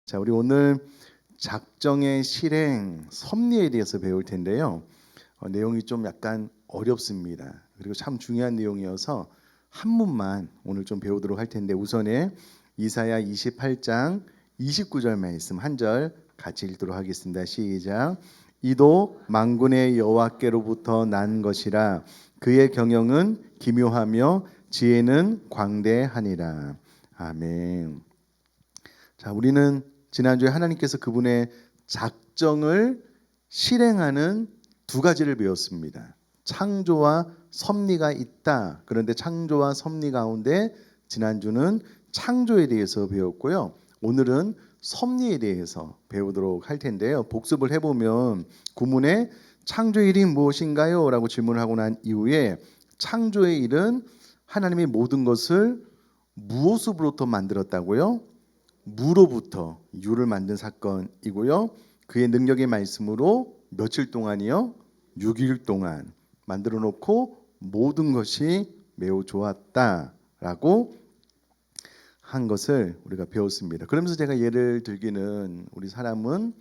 자, 우리 오늘 작정의 실행 섭리에 대해서 배울 텐데요. 내용이 좀 약간 어렵습니다. 그리고 참 중요한 내용이어서 한문만 오늘 좀 배우도록 할 텐데 우선에 이사야 28장 29절 말씀 한 절 같이 읽도록 하겠습니다. 시작. 이도 만군의 여호와께로부터 난 것이라 그의 경영은 기묘하며 지혜는 광대하니라. 아멘. 자, 우리는 지난주에 하나님께서 그분의 작정을 실행하는 두 가지를 배웠습니다. 창조와 섭리가 있다. 그런데 창조와 섭리 가운데 지난주는 창조에 대해서 배웠고요. 오늘은 섭리에 대해서 배우도록 할 텐데요. 복습을 해보면 구문에 창조의 일이 무엇인가요? 라고 질문을 하고 난 이후에 창조의 일은 하나님이 모든 것을 무엇으로부터 만들었다고요? 무로부터 유를 만든 사건이고요. 그의 능력의 말씀으로 며칠 동안이요? 6일 동안 만들어 놓고 모든 것이 매우 좋았다라고 한 것을 우리가 배웠습니다. 그러면서 제가 예를 들기는 우리 사람은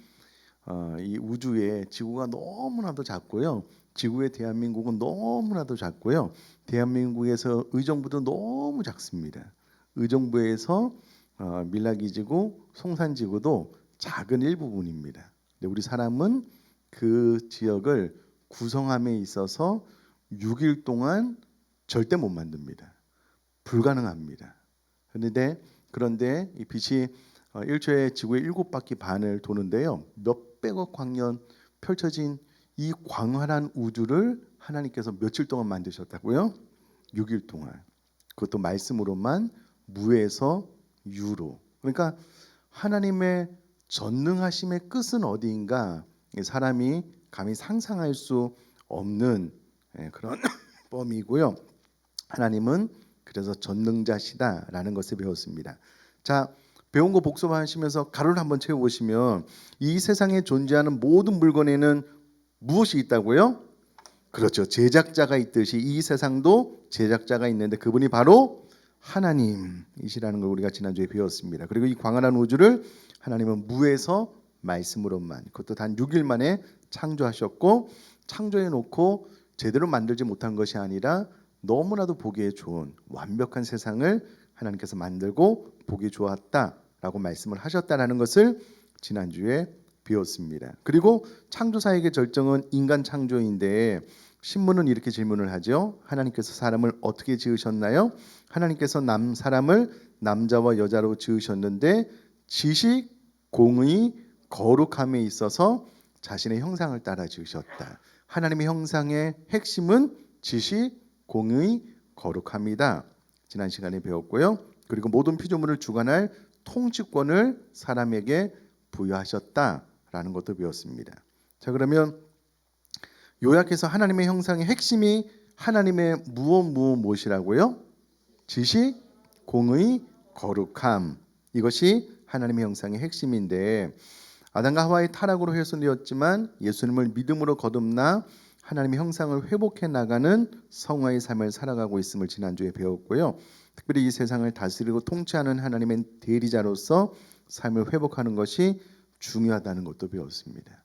이 우주에 지구가 너무나도 작고요. 지구의 대한민국은 너무나도 작고요. 대한민국에서 의정부도 너무 작습니다. 의정부에서 밀락이지구, 송산지구도 작은 일부분입니다. 근데 우리 사람은 그 지역을 구성함에 있어서 6일 동안 절대 못 만듭니다. 불가능합니다. 그런데 이 빛이 1초에 지구의 7바퀴 반을 도는데요. 몇백억 광년 펼쳐진 이 광활한 우주를 하나님께서 며칠 동안 만드셨다고요? 6일 동안. 그것도 말씀으로만 무에서 유로. 그러니까 하나님의 전능하심의 끝은 어디인가 사람이 감히 상상할 수 없는 그런 범위고요. 하나님은 그래서 전능자시다라는 것을 배웠습니다. 자, 배운 거 복습하시면서 가로를 한번 채워보시면 이 세상에 존재하는 모든 물건에는 무엇이 있다고요? 그렇죠. 제작자가 있듯이 이 세상도 제작자가 있는데 그분이 바로 하나님이시라는 걸 우리가 지난주에 배웠습니다. 그리고 이 광활한 우주를 하나님은 무에서 말씀으로만, 그것도 단 6일 만에 창조하셨고, 창조해 놓고 제대로 만들지 못한 것이 아니라 너무나도 보기에 좋은 완벽한 세상을 하나님께서 만들고 보기 좋았다라고 말씀을 하셨다라는 것을 지난주에 배웠습니다. 그리고 창조사에게 절정은 인간 창조인데 신문은 이렇게 질문을 하죠. 하나님께서 사람을 어떻게 지으셨나요? 하나님께서 사람을 남자와 여자로 지으셨는데 지식, 공의, 거룩함에 있어서 자신의 형상을 따라 지으셨다. 하나님의 형상의 핵심은 지식, 공의, 거룩함이다. 지난 시간에 배웠고요. 그리고 모든 피조물을 주관할 통치권을 사람에게 부여하셨다라는 것도 배웠습니다. 자, 그러면 요약해서 하나님의 형상의 핵심이 하나님의 무엇이라고요? 지식, 공의, 거룩함. 이것이 하나님의 형상의 핵심인데 아담과 하와의 타락으로 훼손되었지만 예수님을 믿음으로 거듭나 하나님의 형상을 회복해 나가는 성화의 삶을 살아가고 있음을 지난주에 배웠고요. 특별히 이 세상을 다스리고 통치하는 하나님의 대리자로서 삶을 회복하는 것이 중요하다는 것도 배웠습니다.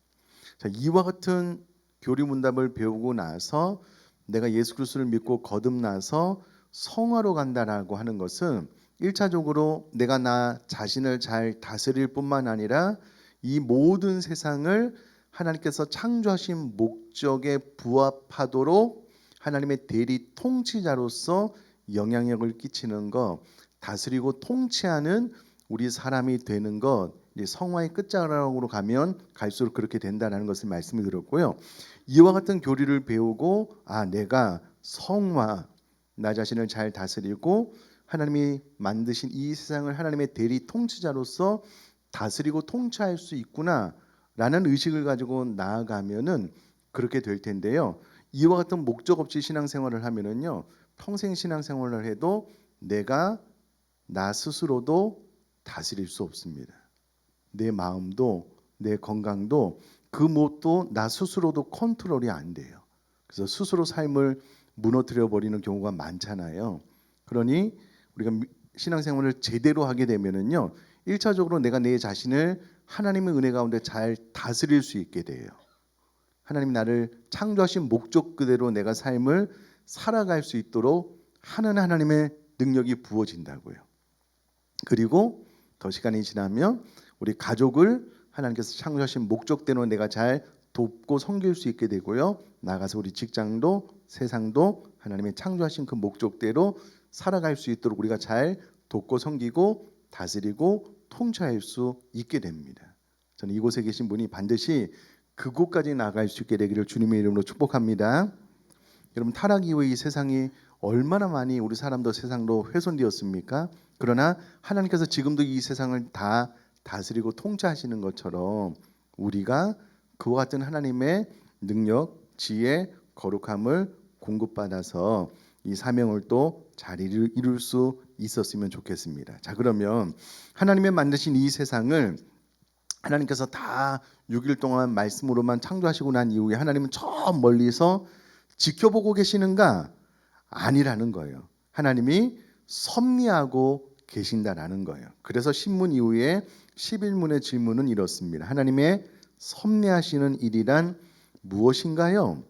자, 이와 같은 교리문답을 배우고 나서 내가 예수 그리스도를 믿고 거듭나서 성화로 간다라고 하는 것은 1차적으로 내가 나 자신을 잘 다스릴 뿐만 아니라 이 모든 세상을 하나님께서 창조하신 목적에 부합하도록 하나님의 대리 통치자로서 영향력을 끼치는 것, 다스리고 통치하는 우리 사람이 되는 것, 성화의 끝자락으로 가면 갈수록 그렇게 된다는 것을 말씀을 드렸고요. 이와 같은 교리를 배우고 내가 성화, 나 자신을 잘 다스리고 하나님이 만드신 이 세상을 하나님의 대리 통치자로서 다스리고 통치할 수 있구나라는 의식을 가지고 나아가면은 그렇게 될 텐데요. 이와 같은 목적 없이 신앙생활을 하면은요, 평생 신앙생활을 해도 내가 나 스스로도 다스릴 수 없습니다. 내 마음도 내 건강도 그 무엇도 나 스스로도 컨트롤이 안 돼요. 그래서 스스로 삶을 무너뜨려 버리는 경우가 많잖아요. 그러니 우리가 신앙생활을 제대로 하게 되면은요, 1차적으로 내가 내 자신을 하나님의 은혜 가운데 잘 다스릴 수 있게 돼요. 하나님이 나를 창조하신 목적 그대로 내가 삶을 살아갈 수 있도록 하는 하나님의 능력이 부어진다고요. 그리고 더 시간이 지나면 우리 가족을 하나님께서 창조하신 목적대로 내가 잘 돕고 섬길 수 있게 되고요. 나가서 우리 직장도 세상도 하나님의 창조하신 그 목적대로 살아갈 수 있도록 우리가 잘 돕고 섬기고 다스리고 통치할 수 있게 됩니다. 저는 이곳에 계신 분이 반드시 그곳까지 나갈 수 있게 되기를 주님의 이름으로 축복합니다. 여러분, 타락 이후에 이 세상이 얼마나 많이 우리 사람도 세상도 훼손되었습니까? 그러나 하나님께서 지금도 이 세상을 다 다스리고 통치하시는 것처럼 우리가 그와 같은 하나님의 능력, 지혜, 거룩함을 공급받아서 이 사명을 또 잘 이룰 수 있었으면 좋겠습니다. 자, 그러면 하나님의 만드신 이 세상을 하나님께서 다 6일 동안 말씀으로만 창조하시고 난 이후에 하나님은 저 멀리서 지켜보고 계시는가? 아니라는 거예요. 하나님이 섭리하고 계신다라는 거예요. 그래서 신문 이후에 11문의 질문은 이렇습니다. 하나님의 섭리하시는 일이란 무엇인가요?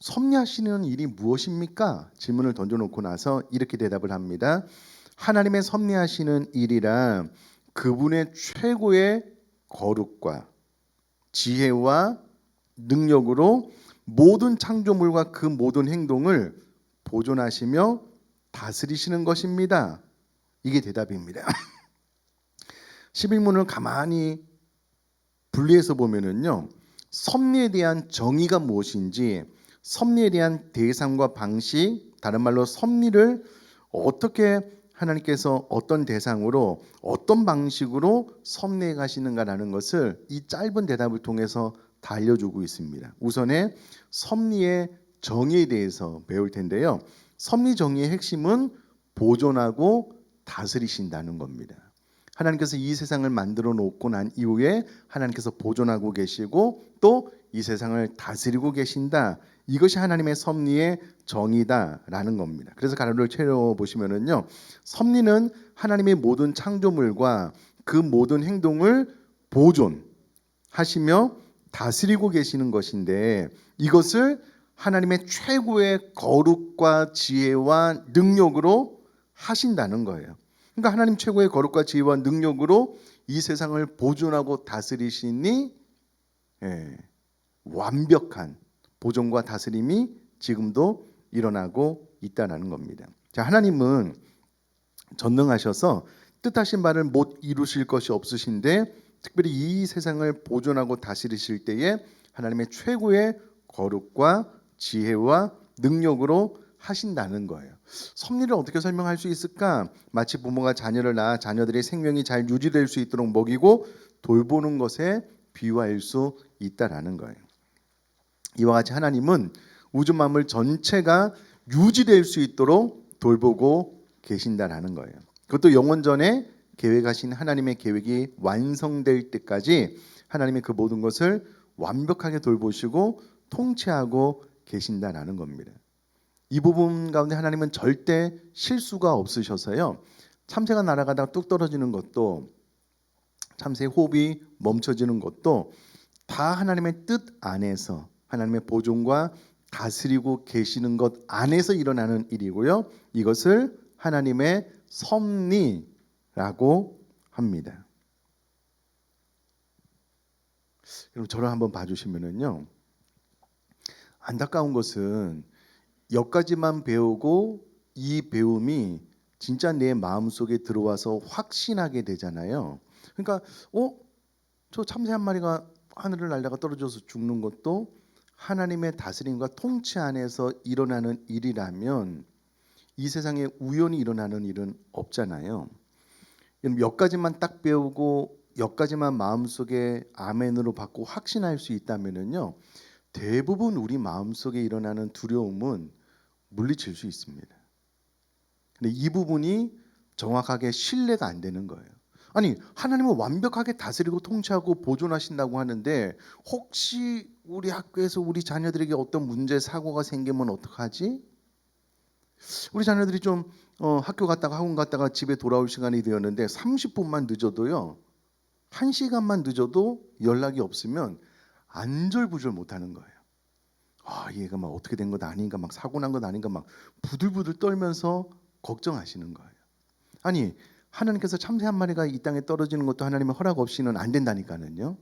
섭리하시는 일이 무엇입니까? 질문을 던져놓고 나서 이렇게 대답을 합니다. 하나님의 섭리하시는 일이란 그분의 최고의 거룩과 지혜와 능력으로 모든 창조물과 그 모든 행동을 보존하시며 다스리시는 것입니다. 이게 대답입니다. 11문을 가만히 분리해서 보면은요, 섭리에 대한 정의가 무엇인지, 섭리에 대한 대상과 방식, 다른 말로 섭리를 어떻게 하나님께서 어떤 대상으로 어떤 방식으로 섭리해 가시는가라는 것을 이 짧은 대답을 통해서 다 알려주고 있습니다. 우선에 섭리의 정의에 대해서 배울 텐데요. 섭리 정의의 핵심은 보존하고 다스리신다는 겁니다. 하나님께서 이 세상을 만들어 놓고 난 이후에 하나님께서 보존하고 계시고 또 이 세상을 다스리고 계신다. 이것이 하나님의 섭리의 정의다라는 겁니다. 그래서 가로를 채워 보시면은요, 섭리는 하나님의 모든 창조물과 그 모든 행동을 보존하시며 다스리고 계시는 것인데, 이것을 하나님의 최고의 거룩과 지혜와 능력으로 하신다는 거예요. 그러니까 하나님 최고의 거룩과 지혜와 능력으로 이 세상을 보존하고 다스리시니 완벽한 보존과 다스림이 지금도 일어나고 있다는 겁니다. 자, 하나님은 전능하셔서 뜻하신 바를 못 이루실 것이 없으신데, 특별히 이 세상을 보존하고 다스리실 때에 하나님의 최고의 거룩과 지혜와 능력으로 하신다는 거예요. 섭리를 어떻게 설명할 수 있을까? 마치 부모가 자녀를 낳아 자녀들의 생명이 잘 유지될 수 있도록 먹이고 돌보는 것에 비유할 수 있다라는 거예요. 이와 같이 하나님은 우주 만물 전체가 유지될 수 있도록 돌보고 계신다라는 거예요. 그것도 영원전에 계획하신 하나님의 계획이 완성될 때까지 하나님의 그 모든 것을 완벽하게 돌보시고 통치하고 계신다라는 겁니다. 이 부분 가운데 하나님은 절대 실수가 없으셔서요, 참새가 날아가다가 뚝 떨어지는 것도, 참새의 호흡이 멈춰지는 것도 다 하나님의 뜻 안에서 하나님의 보존과 다스리고 계시는 것 안에서 일어나는 일이고요, 이것을 하나님의 섭리라고 합니다. 여러분, 저를 한번 봐주시면은요, 안타까운 것은 여기까지만 배우고 이 배움이 진짜 내 마음속에 들어와서 확신하게 되잖아요. 그러니까 저 참새 한 마리가 하늘을 날다가 떨어져서 죽는 것도 하나님의 다스림과 통치 안에서 일어나는 일이라면 이 세상에 우연히 일어나는 일은 없잖아요. 여기까지만 딱 배우고 여기까지만 마음속에 아멘으로 받고 확신할 수 있다면은요, 대부분 우리 마음속에 일어나는 두려움은 물리칠 수 있습니다. 근데 이 부분이 정확하게 신뢰가 안 되는 거예요. 아니, 하나님은 완벽하게 다스리고 통치하고 보존하신다고 하는데 혹시 우리 학교에서 우리 자녀들에게 어떤 문제 사고가 생기면 어떡하지? 우리 자녀들이 좀 학교 갔다가 학원 갔다가 집에 돌아올 시간이 되었는데 30분만 늦어도요. 1시간만 늦어도 연락이 없으면 안절부절 못하는 거예요. 얘가 막 어떻게 된 것 아닌가, 막 사고 난 것 아닌가, 막 부들부들 떨면서 걱정하시는 거예요. 아니, 하나님께서 참새 한 마리가 이 땅에 떨어지는 것도 하나님의 허락 없이는 안 된다니까는요.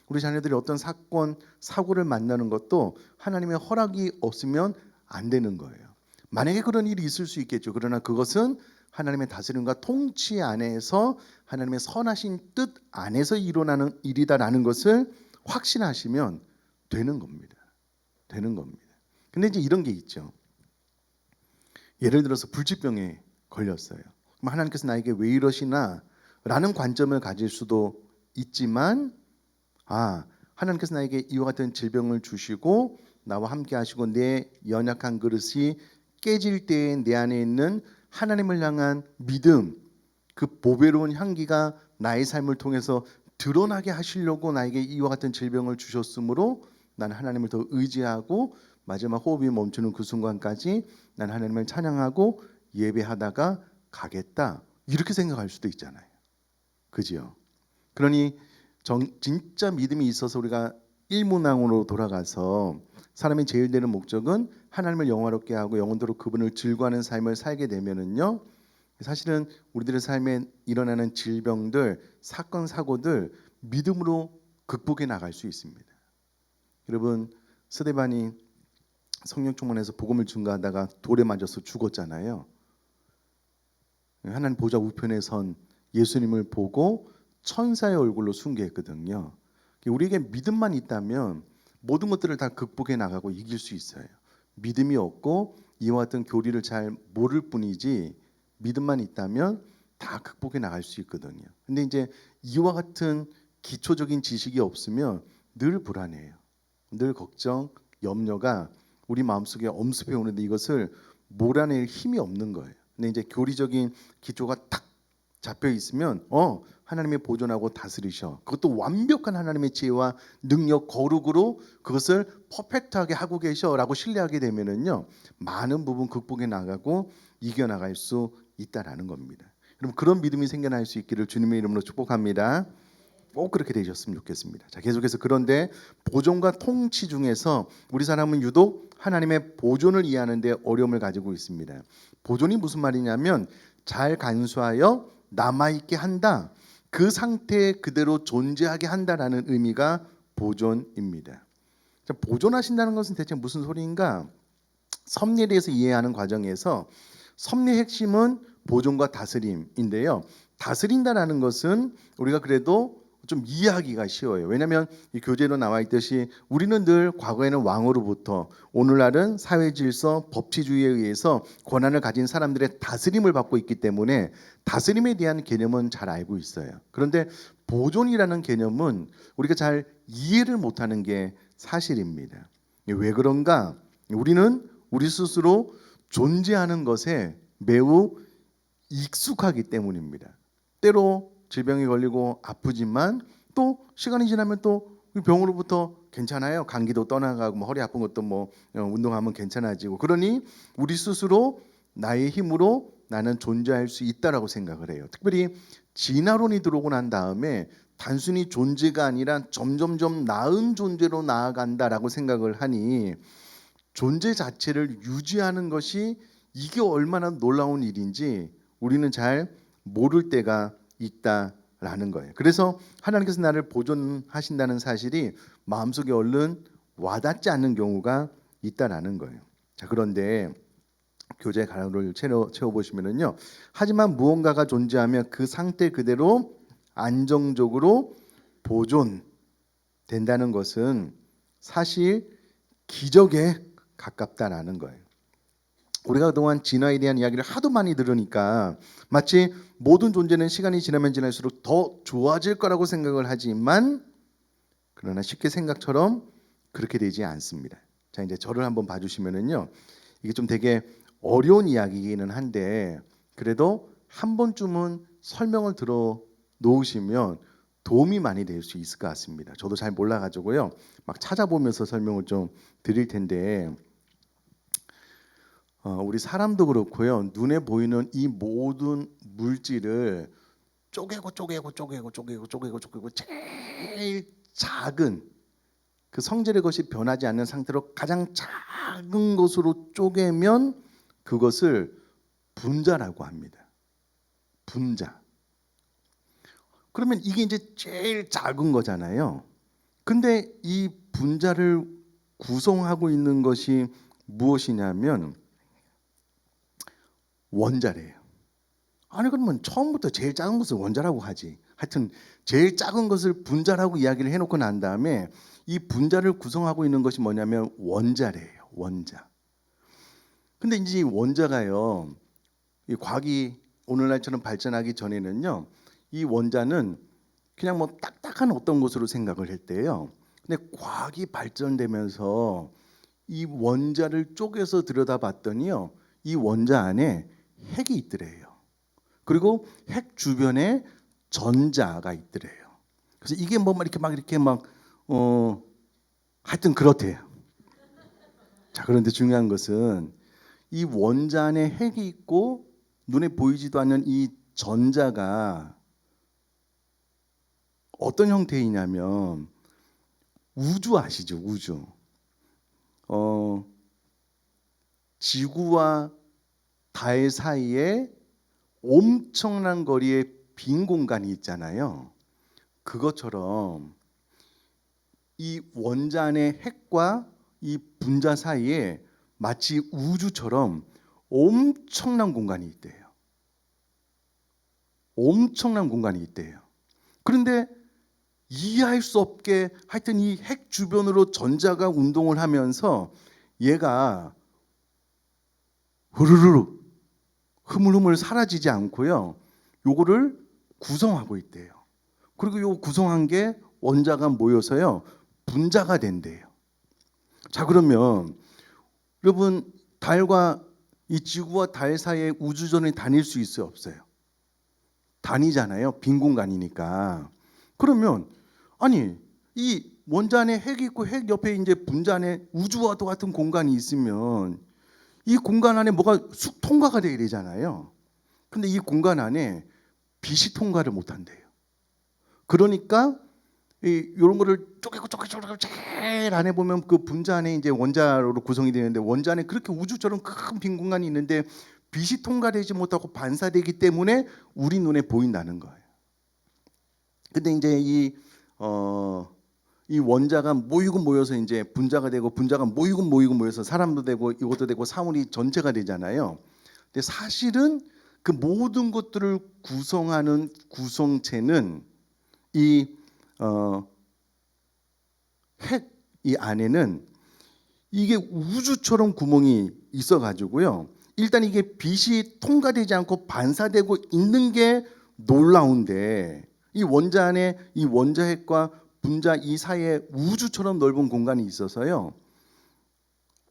우리 자녀들이 어떤 사건, 사고를 만나는 것도 하나님의 허락이 없으면 안 되는 거예요. 만약에 그런 일이 있을 수 있겠죠. 그러나 그것은 하나님의 다스림과 통치 안에서 하나님의 선하신 뜻 안에서 일어나는 일이다라는 것을 확신하시면 되는 겁니다. 되는 겁니다. 근데 이제 이런 게 있죠. 예를 들어서 불치병에 걸렸어요. 그럼 하나님께서 나에게 왜 이러시나 라는 관점을 가질 수도 있지만 하나님께서 나에게 이와 같은 질병을 주시고 나와 함께 하시고 내 연약한 그릇이 깨질 때에 내 안에 있는 하나님을 향한 믿음, 그 보배로운 향기가 나의 삶을 통해서 드러나게 하시려고 나에게 이와 같은 질병을 주셨으므로 나는 하나님을 더 의지하고 마지막 호흡이 멈추는 그 순간까지 난 하나님을 찬양하고 예배하다가 가겠다. 이렇게 생각할 수도 있잖아요. 그지요? 그러니 진짜 믿음이 있어서 우리가 일문항으로 돌아가서 사람이 제일 되는 목적은 하나님을 영화롭게 하고 영원토록 그분을 즐거워하는 삶을 살게 되면은요. 사실은 우리들의 삶에 일어나는 질병들, 사건, 사고들 믿음으로 극복해 나갈 수 있습니다. 여러분, 스데반이 성령 충만해서 복음을 증거하다가 돌에 맞아서 죽었잖아요. 하나님 보좌 우편에 선 예수님을 보고 천사의 얼굴로 숭배했거든요. 우리에게 믿음만 있다면 모든 것들을 다 극복해 나가고 이길 수 있어요. 믿음이 없고 이와 같은 교리를 잘 모를 뿐이지 믿음만 있다면 다 극복해 나갈 수 있거든요. 근데 이제 이와 같은 기초적인 지식이 없으면 늘 불안해요. 늘 걱정, 염려가 우리 마음속에 엄습해 오는데 이것을 몰아낼 힘이 없는 거예요. 근데 이제 교리적인 기초가 탁 잡혀 있으면 하나님의 보존하고 다스리셔. 그것도 완벽한 하나님의 지혜와 능력, 거룩으로 그것을 퍼펙트하게 하고 계셔라고 신뢰하게 되면은요 많은 부분 극복해 나가고 이겨 나갈 수 있다라는 겁니다. 여러분 그런 믿음이 생겨날 수 있기를 주님의 이름으로 축복합니다. 꼭 그렇게 되셨으면 좋겠습니다. 자, 계속해서 그런데 보존과 통치 중에서 우리 사람은 유독 하나님의 보존을 이해하는 데 어려움을 가지고 있습니다. 보존이 무슨 말이냐면 잘 간수하여 남아있게 한다. 그 상태 그대로 존재하게 한다라는 의미가 보존입니다. 자, 보존하신다는 것은 대체 무슨 소리인가? 섭리에 대해서 이해하는 과정에서 섭리의 핵심은 보존과 다스림인데요. 다스린다라는 것은 우리가 그래도 좀 이해하기가 쉬워요. 왜냐하면 이 교재로 나와 있듯이 우리는 늘 과거에는 왕으로부터 오늘날은 사회 질서, 법치주의에 의해서 권한을 가진 사람들의 다스림을 받고 있기 때문에 다스림에 대한 개념은 잘 알고 있어요. 그런데 보존이라는 개념은 우리가 잘 이해를 못하는 게 사실입니다. 왜 그런가? 우리는 우리 스스로 존재하는 것에 매우 익숙하기 때문입니다. 때로 질병에 걸리고 아프지만 또 시간이 지나면 또 병으로부터 괜찮아요. 감기도 떠나가고 허리 아픈 것도 운동하면 괜찮아지고 그러니 우리 스스로 나의 힘으로 나는 존재할 수 있다라고 생각을 해요. 특별히 진화론이 들어오고 난 다음에 단순히 존재가 아니라 점점점 나은 존재로 나아간다라고 생각을 하니 존재 자체를 유지하는 것이 이게 얼마나 놀라운 일인지 우리는 잘 모를 때가 있다라는 거예요. 그래서 하나님께서 나를 보존하신다는 사실이 마음속에 얼른 와닿지 않는 경우가 있다라는 거예요. 자, 그런데 교재 가로를 채워 보시면은요. 하지만 무언가가 존재하면 그 상태 그대로 안정적으로 보존된다는 것은 사실 기적에 가깝다라는 거예요. 우리가 그동안 진화에 대한 이야기를 하도 많이 들으니까 마치 모든 존재는 시간이 지나면 지날수록 더 좋아질 거라고 생각을 하지만 그러나 쉽게 생각처럼 그렇게 되지 않습니다. 자, 이제 저를 한번 봐주시면은요. 이게 좀 되게 어려운 이야기이기는 한데 그래도 한 번쯤은 설명을 들어 놓으시면 도움이 많이 될 수 있을 것 같습니다. 저도 잘 몰라가지고요. 막 찾아보면서 설명을 좀 드릴 텐데 우리 사람도 그렇고요. 눈에 보이는 이 모든 물질을 쪼개고 제일 작은 그 성질의 것이 변하지 않는 상태로 가장 작은 것으로 쪼개면 그것을 분자라고 합니다. 분자. 그러면 이게 이제 제일 작은 거잖아요. 근데 이 분자를 구성하고 있는 것이 무엇이냐면 원자래요. 아니 그러면 처음부터 제일 작은 것을 원자라고 하지. 하여튼 제일 작은 것을 분자라고 이야기를 해놓고 난 다음에 이 분자를 구성하고 있는 것이 뭐냐면 원자래요. 원자. 근데 이제 이 원자가요. 이 과학이 오늘날처럼 발전하기 전에는요. 이 원자는 그냥 뭐 딱딱한 어떤 것으로 생각을 했대요. 근데 과학이 발전되면서 이 원자를 쪼개서 들여다봤더니요. 이 원자 안에 핵이 있더래요. 그리고 핵 주변에 전자가 있더래요. 그래서 이게 뭐 이렇게 막 하여튼 그렇대요. 자, 그런데 중요한 것은 이 원자 안에 핵이 있고 눈에 보이지도 않는 이 전자가 어떤 형태이냐면 우주 아시죠? 우주. 지구와 달 사이에 엄청난 거리의 빈 공간이 있잖아요. 그것처럼 이 원자 안의 핵과 이 분자 사이에 마치 우주처럼 엄청난 공간이 있대요. 엄청난 공간이 있대요. 그런데 이해할 수 없게 하여튼 이 핵 주변으로 전자가 운동을 하면서 얘가 흐르르 흐물흐물 사라지지 않고요. 요거를 구성하고 있대요. 그리고 요 구성한 게 원자가 모여서요. 분자가 된대요. 자, 그러면 여러분 달과 이 지구와 달 사이에 우주선이 다닐 수 있어요, 없어요? 다니잖아요. 빈 공간이니까. 그러면 아니 이 원자 안에 핵이 있고 핵 옆에 이제 분자 안에 우주와도 같은 공간이 있으면 이 공간 안에 뭐가 쑥 통과가 돼야 되잖아요. 근데 이 공간 안에 빛이 통과를 못 한대요. 그러니까 이런 거를 쪼개고 제일 안에 보면 그 분자 안에 이제 원자로 구성이 되는데 원자 안에 그렇게 우주처럼 큰 빈 공간이 있는데 빛이 통과되지 못하고 반사되기 때문에 우리 눈에 보인다는 거예요. 근데 이제 이 원자가 모이고 모여서 이제 분자가 되고 분자가 모이고 모여서 사람도 되고 이것도 되고 사물이 전체가 되잖아요. 근데 사실은 그 모든 것들을 구성하는 구성체는 이 핵 이 안에는 이게 우주처럼 구멍이 있어 가지고요. 일단 이게 빛이 통과되지 않고 반사되고 있는 게 놀라운데 이 원자 안에 이 원자핵과 분자 이 사이에 우주처럼 넓은 공간이 있어서요.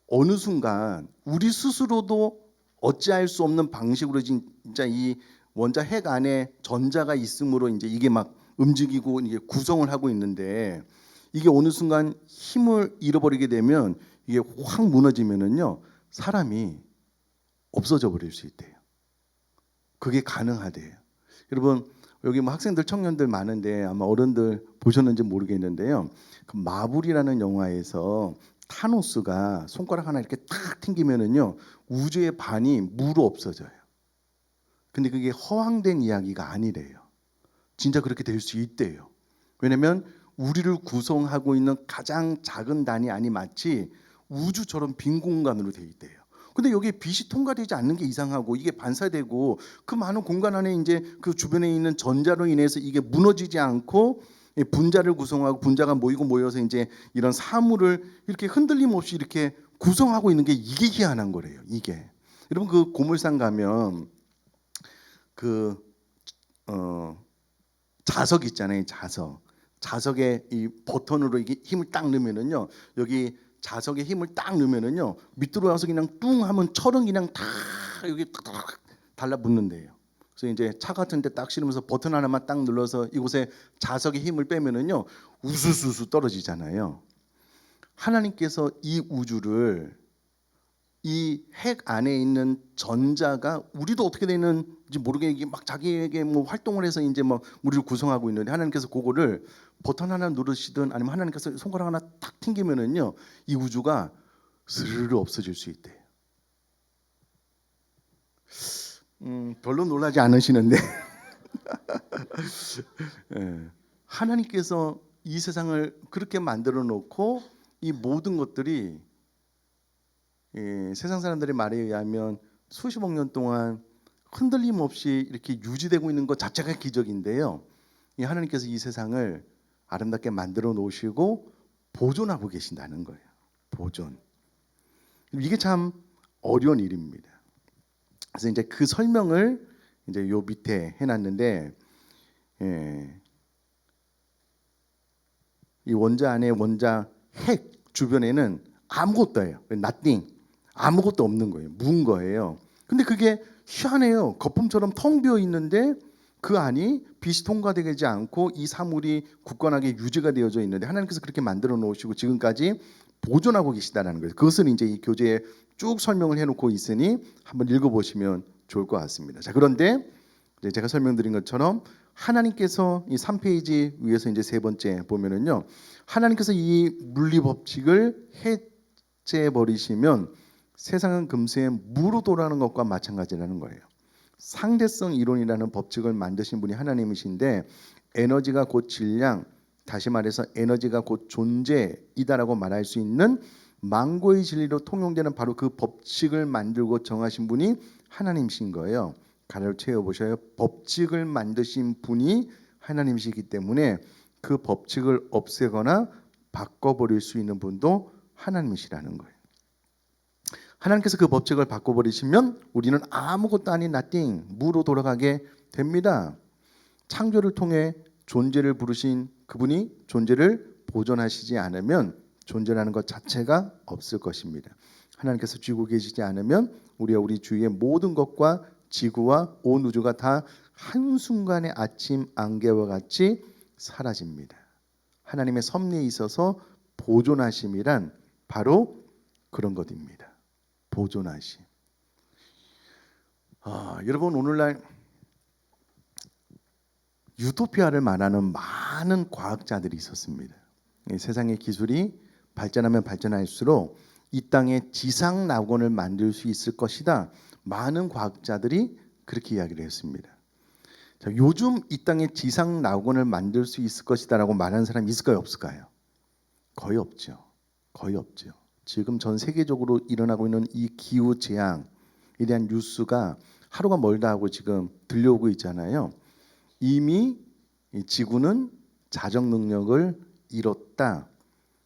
어느 순간 우리 스스로도 어찌할 수 없는 방식으로 진짜 이 원자 핵 안에 전자가 있으므로 이제 이게 막 움직이고 이게 구성을 하고 있는데 이게 어느 순간 힘을 잃어버리게 되면 이게 확 무너지면은요 사람이 없어져 버릴 수 있대요. 그게 가능하대요. 여러분 여기 뭐 학생들 청년들 많은데 아마 어른들 보셨는지 모르겠는데요. 그 마블이라는 영화에서 타노스가 손가락 하나 이렇게 탁 튕기면은요 우주의 반이 무로 없어져요. 근데 그게 허황된 이야기가 아니래요. 진짜 그렇게 될 수 있대요. 왜냐면 우리를 구성하고 있는 가장 작은 단위 마치 우주처럼 빈 공간으로 돼 있대요. 근데 여기에 빛이 통과되지 않는 게 이상하고 이게 반사되고 그 많은 공간 안에 이제 그 주변에 있는 전자로 인해서 이게 무너지지 않고 분자를 구성하고 분자가 모이고 모여서 이제 이런 사물을 이렇게 흔들림 없이 이렇게 구성하고 있는 게 이게 희한한 거래요. 이게 여러분 그 고물상 가면 그 자석 있잖아요. 자석에 이 버튼으로 이게 힘을 딱 넣으면은요 여기 자석에 힘을 딱 넣으면은요 밑으로 와서 그냥 뚱 하면 철은 그냥 다 여기 딱 달라붙는데요. 그래서 이제 차 같은 데 딱 실으면서 버튼 하나만 딱 눌러서 이곳에 자석에 힘을 빼면은요 우수수수 떨어지잖아요. 하나님께서 이 우주를 이 핵 안에 있는 전자가 우리도 어떻게 되는지 모르게 이게 막 자기에게 뭐 활동을 해서 이제 뭐 우리를 구성하고 있는데 하나님께서 그거를 버튼 하나 누르시든 아니면 하나님께서 손가락 하나 탁 튕기면은요 이 우주가 스르르 없어질 수 있대요. 별로 놀라지 않으시는데 예. 하나님께서 이 세상을 그렇게 만들어 놓고 이 모든 것들이 세상 사람들의 말에 의하면 수십억 년 동안 흔들림 없이 이렇게 유지되고 있는 것 자체가 기적인데요. 이 하나님께서 이 세상을 아름답게 만들어 놓으시고 보존하고 계신다는 거예요. 보존. 이게 참 어려운 일입니다. 그래서 이제 그 설명을 이제 요 밑에 해놨는데, 이 원자 안에 원자 핵 주변에는 아무것도예요. nothing. 아무것도 없는 거예요. 무은 거예요. 근데 그게 희한해요. 거품처럼 텅 비어 있는데 그 안이 빛이 통과되지 않고 이 사물이 굳건하게 유지가 되어져 있는데 하나님께서 그렇게 만들어 놓으시고 지금까지 보존하고 계시다라는 거예요. 그것을 이제 이 교재에 쭉 설명을 해놓고 있으니 한번 읽어보시면 좋을 것 같습니다. 자, 그런데 이제 제가 설명드린 것처럼 하나님께서 이 3페이지 위에서 이제 세 번째 보면은요, 하나님께서 이 물리 법칙을 해제해 버리시면 세상은 금세 무로 돌아가는 것과 마찬가지라는 거예요. 상대성 이론이라는 법칙을 만드신 분이 하나님이신데 에너지가 곧 질량, 다시 말해서 에너지가 곧 존재이다라고 말할 수 있는 망고의 진리로 통용되는 바로 그 법칙을 만들고 정하신 분이 하나님이신 거예요. 가로를 채워보셔요. 법칙을 만드신 분이 하나님이시기 때문에 그 법칙을 없애거나 바꿔버릴 수 있는 분도 하나님이시라는 거예요. 하나님께서 그 법칙을 바꿔버리시면 우리는 아무것도 아닌 nothing, 무로 돌아가게 됩니다. 창조를 통해 존재를 부르신 그분이 존재를 보존하시지 않으면 존재라는 것 자체가 없을 것입니다. 하나님께서 쥐고 계시지 않으면 우리와 우리 주위의 모든 것과 지구와 온 우주가 다 한순간의 아침 안개와 같이 사라집니다. 하나님의 섭리에 있어서 보존하심이란 바로 그런 것입니다. 보존하심. 여러분 오늘날 유토피아를 말하는 많은 과학자들이 있었습니다. 세상의 기술이 발전하면 발전할수록 이 땅에 지상 낙원을 만들 수 있을 것이다. 많은 과학자들이 그렇게 이야기를 했습니다. 자, 요즘 이 땅에 지상 낙원을 만들 수 있을 것이다라고 말하는 사람이 있을까요, 없을까요? 거의 없죠. 거의 없죠. 지금 전 세계적으로 일어나고 있는 이 기후 재앙에 대한 뉴스가 하루가 멀다 하고 지금 들려오고 있잖아요. 이미 지구는 자정 능력을 잃었다.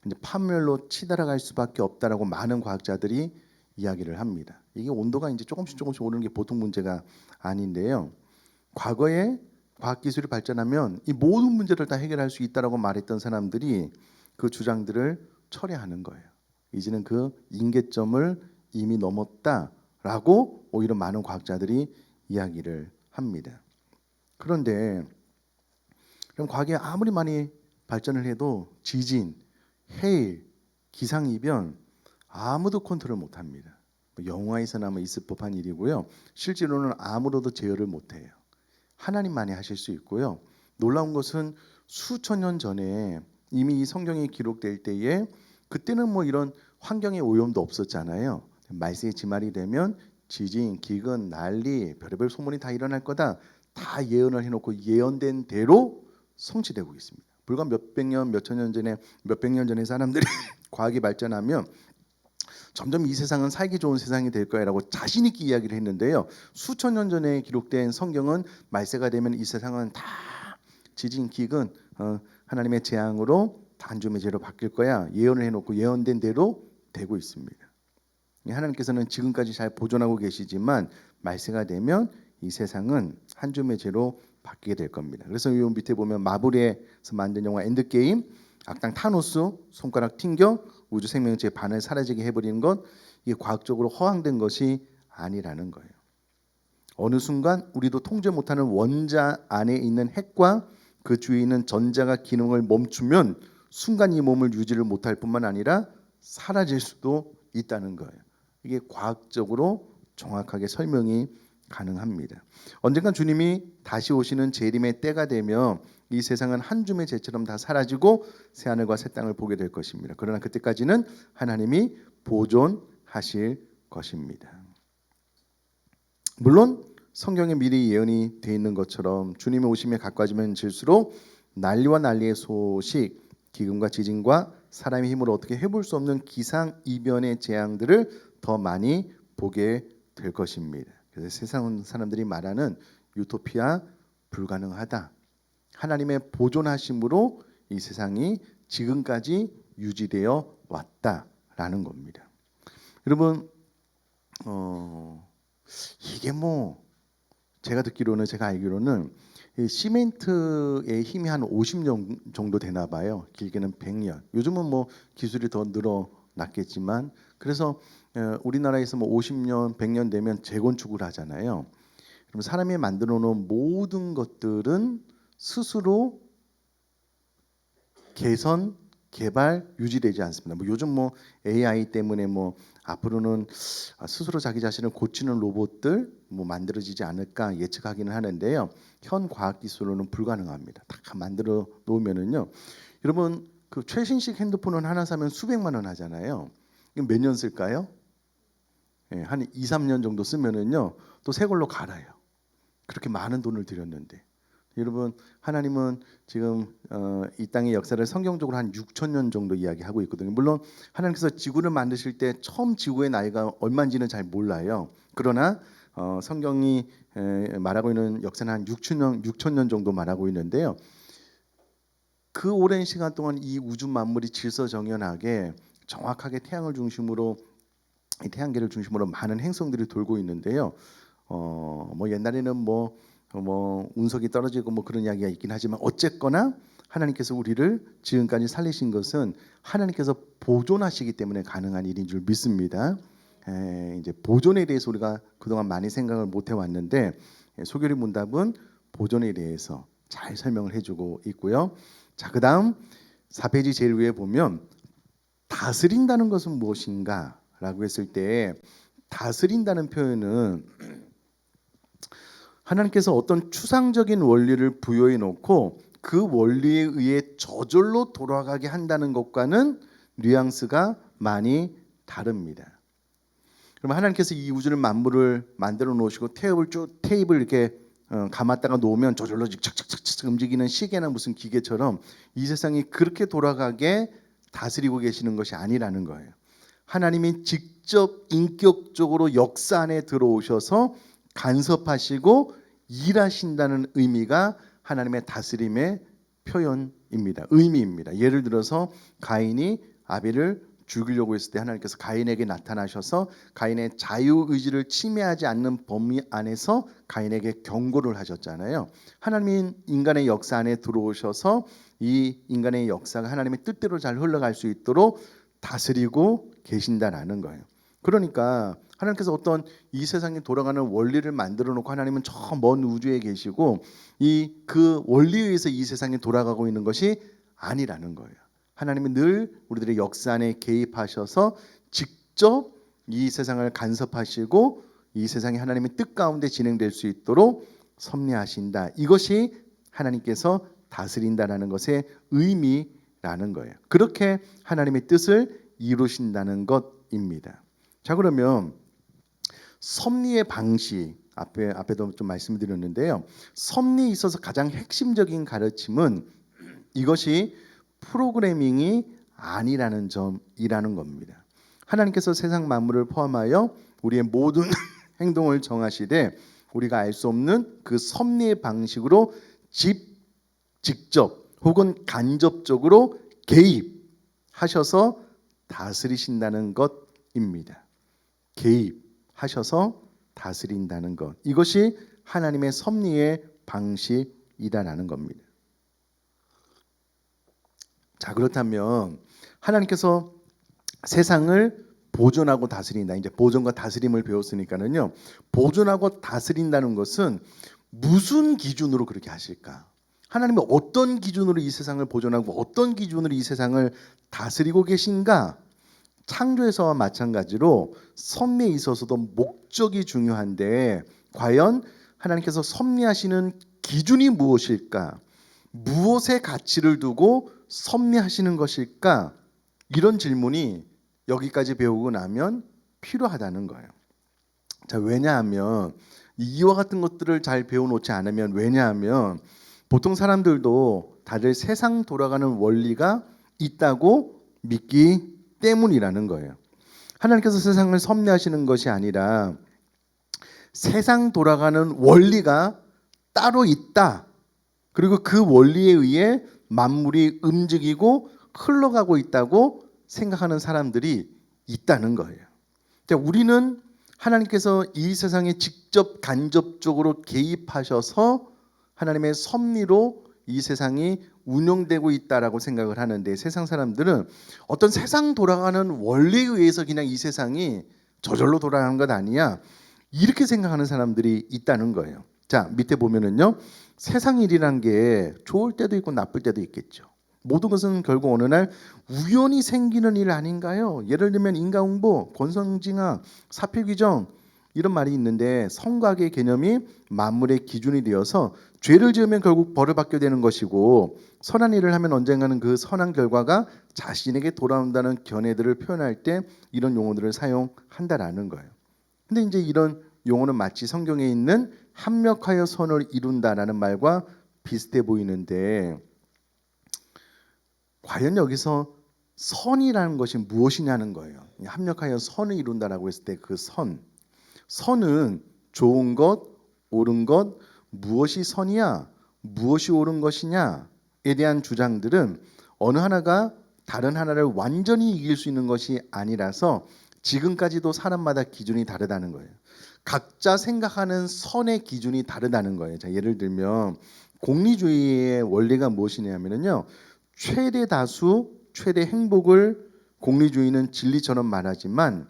이제 파멸로 치달아갈 수밖에 없다라고 많은 과학자들이 이야기를 합니다. 이게 온도가 이제 조금씩 오르는 게 보통 문제가 아닌데요. 과거에 과학 기술이 발전하면 이 모든 문제를 다 해결할 수 있다라고 말했던 사람들이 그 주장들을 철회하는 거예요. 이제는 그 임계점을 이미 넘었다라고 오히려 많은 과학자들이 이야기를 합니다. 그런데 그럼 과거에 아무리 많이 발전을 해도 지진, 해일, 기상이변 아무도 컨트롤 못합니다. 영화에서나 있을 법한 일이고요. 실제로는 아무로도 제어를 못해요. 하나님만이 하실 수 있고요. 놀라운 것은 수천 년 전에 이미 이 성경이 기록될 때에 그때는 뭐 이런 환경의 오염도 없었잖아요. 말세의 지말이 되면 지진, 기근, 난리, 별의별 소문이 다 일어날 거다. 다 예언을 해놓고 예언된 대로 성취되고 있습니다. 불과 몇백 년, 몇천 년 전에 몇백 년 전에 사람들이 과학이 발전하면 점점 이 세상은 살기 좋은 세상이 될 거야라고 자신 있게 이야기를 했는데요. 수천 년 전에 기록된 성경은 말세가 되면 이 세상은 다 지진, 기근, 하나님의 재앙으로 단숨에 죄로 바뀔 거야. 예언을 해놓고 예언된 대로 되고 있습니다. 하나님께서는 지금까지 잘 보존하고 계시지만 말세가 되면 이 세상은 한 줌의 죄로 바뀌게 될 겁니다. 그래서 이 밑에 보면 마블에서 만든 영화 엔드게임, 악당 타노스 손가락 튕겨 우주 생명체의 반을 사라지게 해버리는 것, 이게 과학적으로 허황된 것이 아니라는 거예요. 어느 순간 우리도 통제 못하는 원자 안에 있는 핵과 그 주위에 있는 전자가 기능을 멈추면 순간 이 몸을 유지를 못할 뿐만 아니라 사라질 수도 있다는 거예요. 이게 과학적으로 정확하게 설명이 가능합니다. 언젠간 주님이 다시 오시는 재림의 때가 되면 이 세상은 한 줌의 재처럼 다 사라지고 새 하늘과 새 땅을 보게 될 것입니다. 그러나 그때까지는 하나님이 보존하실 것입니다. 물론 성경에 미리 예언이 되어 있는 것처럼 주님의 오심에 가까워지면 질수록 난리와 난리의 소식, 기근과 지진과 사람의 힘으로 어떻게 해볼 수 없는 기상이변의 재앙들을 더 많이 보게 될 것입니다. 그래서 세상 사람들이 말하는 유토피아 불가능하다. 하나님의 보존하심으로 이 세상이 지금까지 유지되어 왔다라는 겁니다. 여러분, 이게 뭐 제가 듣기로는 제가 알기로는 시멘트의 힘이 한 50년 정도 되나 봐요. 길게는 100년. 요즘은 뭐 기술이 더 늘어났겠지만 그래서 우리나라에서 뭐 50년, 100년 되면 재건축을 하잖아요. 그럼 사람이 만들어 놓은 모든 것들은 스스로 개선, 개발, 유지되지 않습니다. 뭐 요즘 뭐 AI 때문에 뭐 앞으로는 스스로 자기 자신을 고치는 로봇들 뭐 만들어지지 않을까 예측하기는 하는데요. 현 과학 기술로는 불가능합니다. 다 만들어 놓으면은요. 여러분 그 최신식 핸드폰은 하나 사면 수백만 원 하잖아요. 몇 년 쓸까요? 한 2, 3년 정도 쓰면은요. 또 새 걸로 갈아요. 그렇게 많은 돈을 들였는데. 여러분 하나님은 지금 이 땅의 역사를 성경적으로 한 6천 년 정도 이야기하고 있거든요. 물론 하나님께서 지구를 만드실 때 처음 지구의 나이가 얼마인지는 잘 몰라요. 그러나 성경이 말하고 있는 역사는 한 6천 년 정도 말하고 있는데요. 그 오랜 시간 동안 이 우주 만물이 질서정연하게 정확하게 태양을 중심으로 이 태양계를 중심으로 많은 행성들이 돌고 있는데요. 뭐 옛날에는 뭐 운석이 떨어지고 뭐 그런 이야기가 있긴 하지만 어쨌거나 하나님께서 우리를 지금까지 살리신 것은 하나님께서 보존하시기 때문에 가능한 일인 줄 믿습니다. 이제 보존에 대해서 우리가 그동안 많이 생각을 못 해왔는데 소결의 문답은 보존에 대해서 잘 설명을 해주고 있고요. 자, 그다음 4페이지 제일 위에 보면 다스린다는 것은 무엇인가? 라고 했을 때 다스린다는 표현은 하나님께서 어떤 추상적인 원리를 부여해 놓고 그 원리에 의해 저절로 돌아가게 한다는 것과는 뉘앙스가 많이 다릅니다. 그럼 하나님께서 이 우주를 만물을 만들어 놓으시고 테이블 이렇게 감았다가 놓으면 저절로 착착착착 움직이는 시계나 무슨 기계처럼 이 세상이 그렇게 돌아가게 다스리고 계시는 것이 아니라는 거예요. 하나님이 직접 인격적으로 역사 안에 들어오셔서 간섭하시고 일하신다는 의미가 하나님의 다스림의 표현입니다. 의미입니다. 예를 들어서 가인이 아벨을 죽이려고 했을 때 하나님께서 가인에게 나타나셔서 가인의 자유의지를 침해하지 않는 범위 안에서 가인에게 경고를 하셨잖아요. 하나님은 인간의 역사 안에 들어오셔서 이 인간의 역사가 하나님의 뜻대로 잘 흘러갈 수 있도록 다스리고 계신다라는 거예요. 그러니까 하나님께서 어떤 이 세상에 돌아가는 원리를 만들어 놓고 하나님은 저 먼 우주에 계시고 그 원리에 의해서 이 세상에 돌아가고 있는 것이 아니라는 거예요. 하나님은 늘 우리들의 역사 안에 개입하셔서 직접 이 세상을 간섭하시고 이 세상이 하나님의 뜻 가운데 진행될 수 있도록 섭리하신다. 이것이 하나님께서 다스린다라는 것의 의미라는 거예요. 그렇게 하나님의 뜻을 이루신다는 것입니다. 자, 그러면 섭리의 방식 앞에도 좀 말씀드렸는데요. 섭리에 있어서 가장 핵심적인 가르침은 이것이 프로그래밍이 아니라는 점이라는 겁니다. 하나님께서 세상 만물을 포함하여 우리의 모든 행동을 정하시되 우리가 알 수 없는 그 섭리의 방식으로 직접 혹은 간접적으로 개입하셔서 다스리신다는 것입니다. 개입하셔서 다스린다는 것. 이것이 하나님의 섭리의 방식이라는 겁니다. 자, 그렇다면 하나님께서 세상을 보존하고 다스린다. 이제 보존과 다스림을 배웠으니까는요. 보존하고 다스린다는 것은 무슨 기준으로 그렇게 하실까? 하나님은 어떤 기준으로 이 세상을 보존하고 어떤 기준으로 이 세상을 다스리고 계신가? 창조에서와 마찬가지로 섭리에 있어서도 목적이 중요한데 과연 하나님께서 섭리하시는 기준이 무엇일까? 무엇에 가치를 두고 섭리하시는 것일까? 이런 질문이 여기까지 배우고 나면 필요하다는 거예요. 자, 왜냐하면 이와 같은 것들을 잘 배워놓지 않으면 왜냐하면 보통 사람들도 다들 세상 돌아가는 원리가 있다고 믿기 때문이라는 거예요. 하나님께서 세상을 섭리하시는 것이 아니라 세상 돌아가는 원리가 따로 있다. 그리고 그 원리에 의해 만물이 움직이고 흘러가고 있다고 생각하는 사람들이 있다는 거예요. 자, 우리는 하나님께서 이 세상에 직접 간접적으로 개입하셔서 하나님의 섭리로 이 세상이 운영되고 있다라고 생각을 하는데 세상 사람들은 어떤 세상 돌아가는 원리에 의해서 그냥 이 세상이 저절로 돌아가는 것 아니야 이렇게 생각하는 사람들이 있다는 거예요. 자, 밑에 보면은요 세상 일이란 게 좋을 때도 있고 나쁠 때도 있겠죠. 모든 것은 결국 어느 날 우연히 생기는 일 아닌가요? 예를 들면 인과응보, 권선징악, 사필귀정 이런 말이 있는데 성곽의 개념이 만물의 기준이 되어서 죄를 지으면 결국 벌을 받게 되는 것이고 선한 일을 하면 언젠가는 그 선한 결과가 자신에게 돌아온다는 견해들을 표현할 때 이런 용어들을 사용한다라는 거예요. 근데 이제 이런 용어는 마치 성경에 있는 합력하여 선을 이룬다라는 말과 비슷해 보이는데 과연 여기서 선이라는 것이 무엇이냐는 거예요. 합력하여 선을 이룬다라고 했을 때 그 선은 좋은 것, 옳은 것, 무엇이 선이야, 무엇이 옳은 것이냐에 대한 주장들은 어느 하나가 다른 하나를 완전히 이길 수 있는 것이 아니라서 지금까지도 사람마다 기준이 다르다는 거예요. 각자 생각하는 선의 기준이 다르다는 거예요. 자, 예를 들면 공리주의의 원리가 무엇이냐면요. 최대 다수, 최대 행복을 공리주의는 진리처럼 말하지만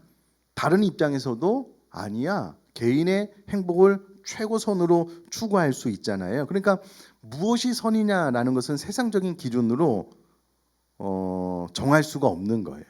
다른 입장에서도 아니야. 개인의 행복을 최고선으로 추구할 수 있잖아요. 그러니까 무엇이 선이냐라는 것은 세상적인 기준으로 정할 수가 없는 거예요.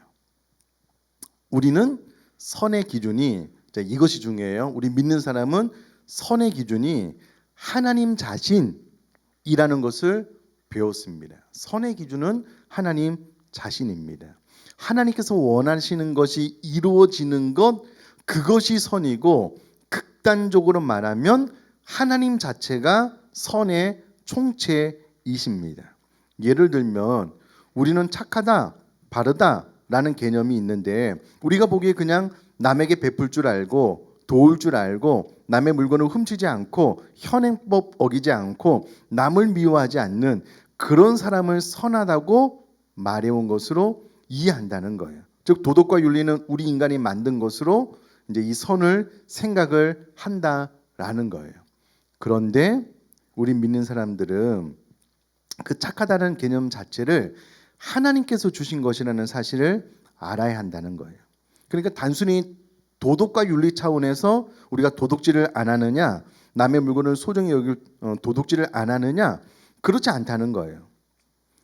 우리는 선의 기준이 이것이 중요해요. 우리 믿는 사람은 선의 기준이 하나님 자신이라는 것을 배웠습니다. 선의 기준은 하나님 자신입니다. 하나님께서 원하시는 것이 이루어지는 것 그것이 선이고 극단적으로 말하면 하나님 자체가 선의 총체이십니다. 예를 들면 우리는 착하다, 바르다라는 개념이 있는데 우리가 보기에 그냥 남에게 베풀 줄 알고 도울 줄 알고 남의 물건을 훔치지 않고 현행법 어기지 않고 남을 미워하지 않는 그런 사람을 선하다고 말해온 것으로 이해한다는 거예요. 즉 도덕과 윤리는 우리 인간이 만든 것으로 이제 이 선을 생각을 한다라는 거예요. 그런데 우리 믿는 사람들은 그 착하다는 개념 자체를 하나님께서 주신 것이라는 사실을 알아야 한다는 거예요. 그러니까 단순히 도덕과 윤리 차원에서 우리가 도둑질을 안 하느냐, 남의 물건을 소중히 여길 도둑질을 안 하느냐, 그렇지 않다는 거예요.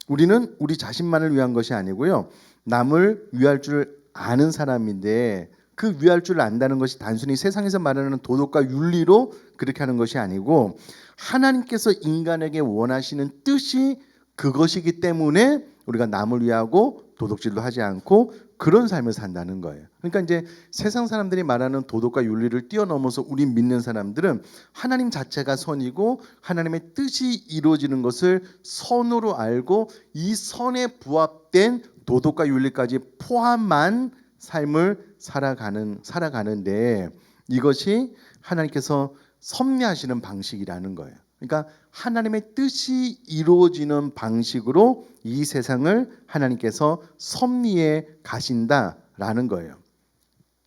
우리는 우리 자신만을 위한 것이 아니고요, 남을 위할 줄 아는 사람인데 그 위할 줄 안다는 것이 단순히 세상에서 말하는 도덕과 윤리로 그렇게 하는 것이 아니고 하나님께서 인간에게 원하시는 뜻이 그것이기 때문에 우리가 남을 위하고 도덕질도 하지 않고 그런 삶을 산다는 거예요. 그러니까 이제 세상 사람들이 말하는 도덕과 윤리를 뛰어넘어서 우리 믿는 사람들은 하나님 자체가 선이고 하나님의 뜻이 이루어지는 것을 선으로 알고 이 선에 부합된 도덕과 윤리까지 포함한 삶을 살아가는데 이것이 하나님께서 섭리하시는 방식이라는 거예요. 그러니까 하나님의 뜻이 이루어지는 방식으로 이 세상을 하나님께서 섭리해 가신다라는 거예요.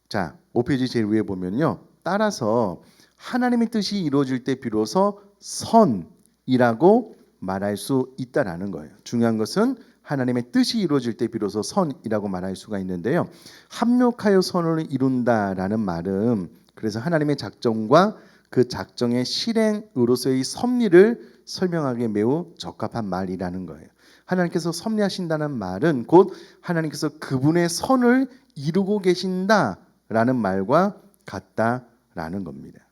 자, 5페이지 제일 위에 보면요. 따라서 하나님의 뜻이 이루어질 때 비로소 선이라고 말할 수 있다라는 거예요. 중요한 것은 하나님의 뜻이 이루어질 때 비로소 선이라고 말할 수가 있는데요. 합력하여 선을 이룬다라는 말은 그래서 하나님의 작정과 그 작정의 실행으로서의 섭리를 설명하기에 매우 적합한 말이라는 거예요. 하나님께서 섭리하신다는 말은 곧 하나님께서 그분의 선을 이루고 계신다라는 말과 같다라는 겁니다.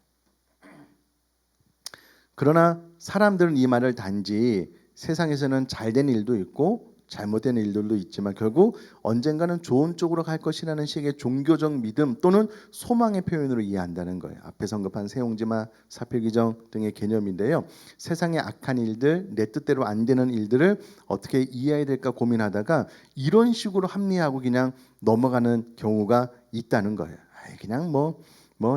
그러나 사람들은 이 말을 단지 세상에서는 잘된 일도 있고 잘못된 일들도 있지만 결국 언젠가는 좋은 쪽으로 갈 것이라는 식의 종교적 믿음 또는 소망의 표현으로 이해한다는 거예요. 앞에 언급한 세옹지마, 사필기정 등의 개념인데요. 세상의 악한 일들, 내 뜻대로 안 되는 일들을 어떻게 이해해야 될까 고민하다가 이런 식으로 합리화하고 그냥 넘어가는 경우가 있다는 거예요. 그냥 뭐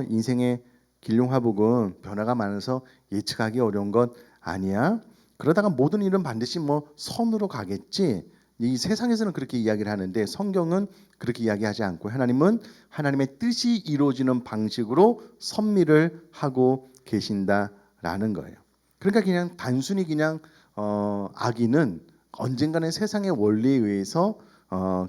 인생의 길룡화복은 변화가 많아서 예측하기 어려운 것 아니야. 그러다가 모든 일은 반드시 선으로 가겠지. 이 세상에서는 그렇게 이야기를 하는데 성경은 그렇게 이야기하지 않고 하나님은 하나님의 뜻이 이루어지는 방식으로 섭리를 하고 계신다라는 거예요. 그러니까 그냥 단순히 그냥 악인은 언젠가는 세상의 원리에 의해서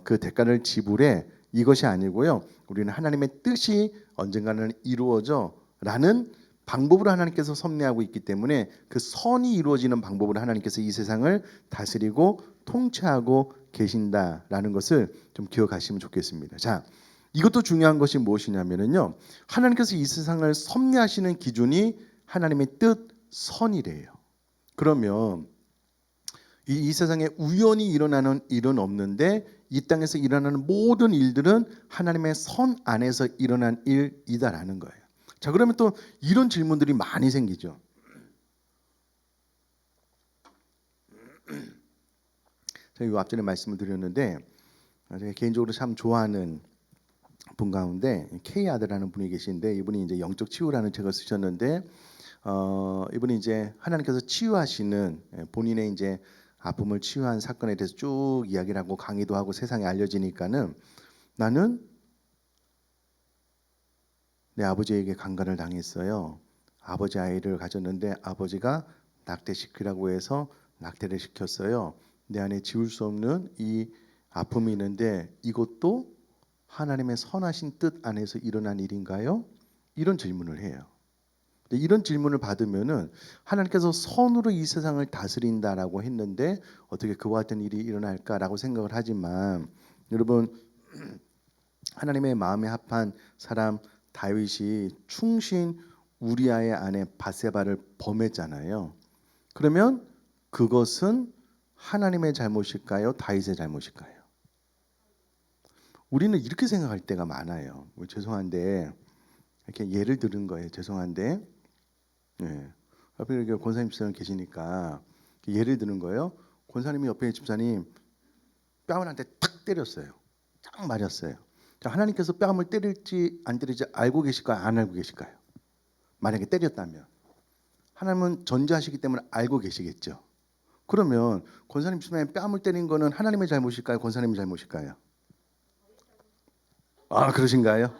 그 대가를 지불해 이것이 아니고요. 우리는 하나님의 뜻이 언젠가는 이루어져라는 방법으로 하나님께서 섭리하고 있기 때문에 그 선이 이루어지는 방법으로 하나님께서 이 세상을 다스리고 통치하고 계신다라는 것을 좀 기억하시면 좋겠습니다. 자, 이것도 중요한 것이 무엇이냐면요. 하나님께서 이 세상을 섭리하시는 기준이 하나님의 뜻, 선이래요. 그러면 이 세상에 우연히 일어나는 일은 없는데 이 땅에서 일어나는 모든 일들은 하나님의 선 안에서 일어난 일이다라는 거예요. 자, 그러면 또 이런 질문들이 많이 생기죠. 제가 이 앞전에 말씀을 드렸는데 제가 개인적으로 참 좋아하는 분 가운데 K 아드라는 분이 계신데 이분이 이제 영적 치유라는 책을 쓰셨는데 이분이 이제 하나님께서 치유하시는 본인의 이제 아픔을 치유한 사건에 대해서 쭉 이야기를 하고 강의도 하고 세상에 알려지니까는 나는 내 아버지에게 강간을 당했어요. 아버지 아이를 가졌는데 아버지가 낙태시키라고 해서 낙태를 시켰어요. 내 안에 지울 수 없는 이 아픔이 있는데 이것도 하나님의 선하신 뜻 안에서 일어난 일인가요? 이런 질문을 해요. 이런 질문을 받으면은 하나님께서 선으로 이 세상을 다스린다라고 했는데 어떻게 그와 같은 일이 일어날까라고 생각을 하지만 여러분 하나님의 마음에 합한 사람 다윗이 충신 우리아의 아내 바세바를 범했잖아요. 그러면 그것은 하나님의 잘못일까요? 다윗의 잘못일까요? 우리는 이렇게 생각할 때가 많아요. 죄송한데 이렇게 예를 들은 거예요. 죄송한데 옆에 이렇게 권사님 집사님 계시니까 예를 드는 거예요. 권사님이 옆에 집사님 뺨을 한테 탁 때렸어요. 딱 맞았어요. 자, 하나님께서 뺨을 때릴지 안 때릴지 알고 계실까요? 안 알고 계실까요? 만약에 때렸다면 하나님은 전지하시기 때문에 알고 계시겠죠. 그러면 권사님 집사님 뺨을 때린 거는 하나님의 잘못일까요? 권사님의 잘못일까요? 그러신가요?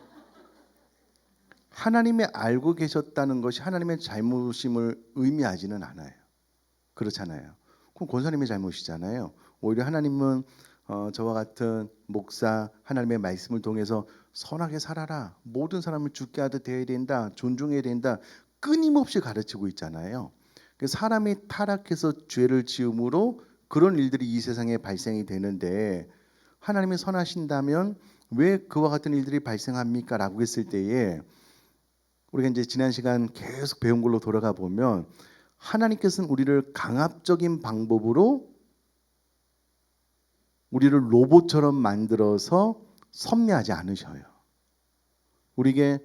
하나님이 알고 계셨다는 것이 하나님의 잘못임을 의미하지는 않아요. 그렇잖아요. 그럼 권사님의 잘못이잖아요. 오히려 하나님은 저와 같은 목사 하나님의 말씀을 통해서 선하게 살아라. 모든 사람을 죽게 하듯 대해야 된다. 존중해야 된다. 끊임없이 가르치고 있잖아요. 사람이 타락해서 죄를 지음으로 그런 일들이 이 세상에 발생이 되는데 하나님이 선하신다면 왜 그와 같은 일들이 발생합니까? 라고 했을 때에 우리가 이제 지난 시간 계속 배운 걸로 돌아가 보면 하나님께서는 우리를 강압적인 방법으로 우리를 로봇처럼 만들어서 섭리하지 않으셔요. 우리에게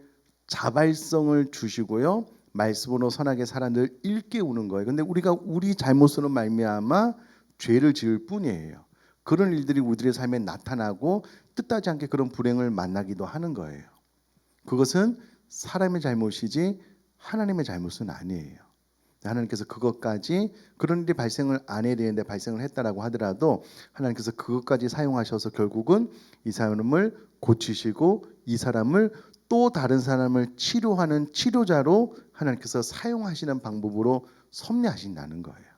자발성을 주시고요. 말씀으로 선하게 살아 늘 일깨우는 거예요. 근데 우리가 우리 잘못으로 말미암아 죄를 지을 뿐이에요. 그런 일들이 우리들의 삶에 나타나고 뜻하지 않게 그런 불행을 만나기도 하는 거예요. 그것은 사람의 잘못이지 하나님의 잘못은 아니에요. 하나님께서 그것까지 그런 일이 발생을 안 해야 되는데 발생을 했다라고 하더라도 하나님께서 그것까지 사용하셔서 결국은 이 사람을 고치시고 이 사람을 또 다른 사람을 치료하는 치료자로 하나님께서 사용하시는 방법으로 섭리하신다는 거예요.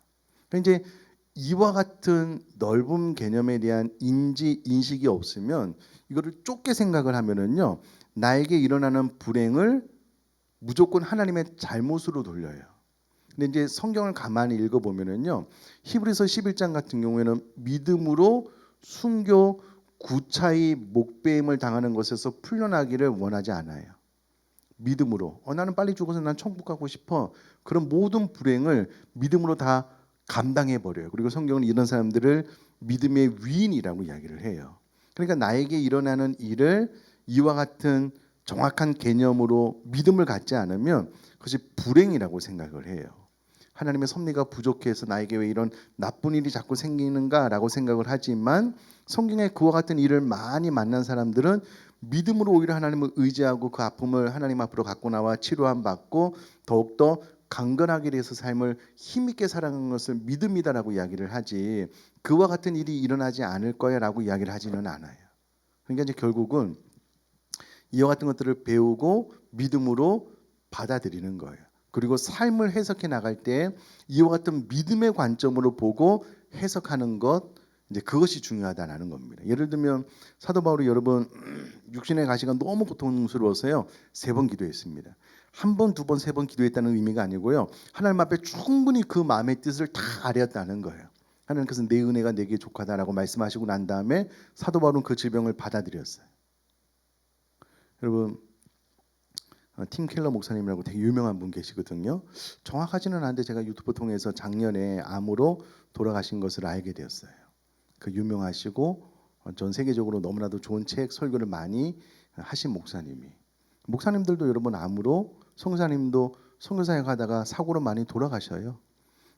그러니까 이제 이와 같은 넓은 개념에 대한 인식이 없으면 이거를 좁게 생각을 하면은요 나에게 일어나는 불행을 무조건 하나님의 잘못으로 돌려요. 근데 이제 성경을 가만히 읽어보면은요, 히브리서 11장 같은 경우에는 믿음으로 순교, 구차히 목배임을 당하는 것에서 풀려나기를 원하지 않아요. 믿음으로 나는 빨리 죽어서 난 천국 가고 싶어. 그런 모든 불행을 믿음으로 다 감당해 버려요. 그리고 성경은 이런 사람들을 믿음의 위인이라고 이야기를 해요. 그러니까 나에게 일어나는 일을 이와 같은 정확한 개념으로 믿음을 갖지 않으면 그것이 불행이라고 생각을 해요. 하나님의 섭리가 부족해서 나에게 왜 이런 나쁜 일이 자꾸 생기는가라고 생각을 하지만 성경에 그와 같은 일을 많이 만난 사람들은 믿음으로 오히려 하나님을 의지하고 그 아픔을 하나님 앞으로 갖고 나와 치료함 받고 더욱더 강건하게 돼서 삶을 힘있게 살아가는 것을 믿음이다라고 이야기를 하지, 그와 같은 일이 일어나지 않을 거야라고 이야기를 하지는 않아요. 그러니까 이제 결국은 이와 같은 것들을 배우고 믿음으로 받아들이는 거예요. 그리고 삶을 해석해 나갈 때 이와 같은 믿음의 관점으로 보고 해석하는 것, 이제 그것이 중요하다는 겁니다. 예를 들면 사도 바울이 여러분 육신의 가시가 너무 고통스러워서요 3번 기도했습니다. 1번, 2번, 3번 기도했다는 의미가 아니고요, 하나님 앞에 충분히 그 마음의 뜻을 다 아뢰었다는 거예요. 하나님께서 내 은혜가 내게 족하다라고 말씀하시고 난 다음에 사도 바울은 그 질병을 받아들였어요. 여러분 팀 켈러 목사님이라고 되게 유명한 분 계시거든요. 정확하지는 않은데 제가 유튜브 통해서 작년에 암으로 돌아가신 것을 알게 되었어요. 그 유명하시고 전 세계적으로 너무나도 좋은 책 설교를 많이 하신 목사님들도 여러분 암으로, 성사님도 선교사역 하다가 사고로 많이 돌아가셔요.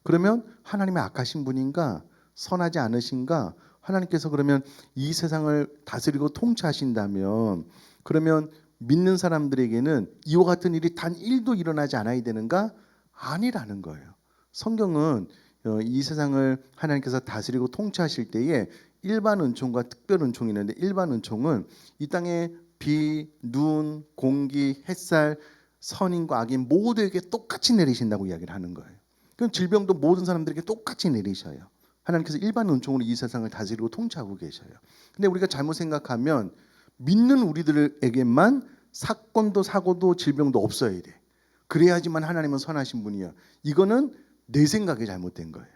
그러면 하나님의 악하신 분인가 선하지 않으신가? 하나님께서 그러면 이 세상을 다스리고 통치하신다면 그러면 믿는 사람들에게는 이와 같은 일이 단 1도 일어나지 않아야 되는가? 아니라는 거예요. 성경은 이 세상을 하나님께서 다스리고 통치하실 때에 일반 은총과 특별 은총이 있는데, 일반 은총은 이 땅에 비, 눈, 공기, 햇살, 선인과 악인 모두에게 똑같이 내리신다고 이야기를 하는 거예요. 그럼 질병도 모든 사람들에게 똑같이 내리셔요. 하나님께서 일반 은총으로 이 세상을 다스리고 통치하고 계셔요. 근데 우리가 잘못 생각하면 믿는 우리들에게만 사건도 사고도 질병도 없어야 돼. 그래야지만 하나님은 선하신 분이야. 이거는 내 생각이 잘못된 거예요.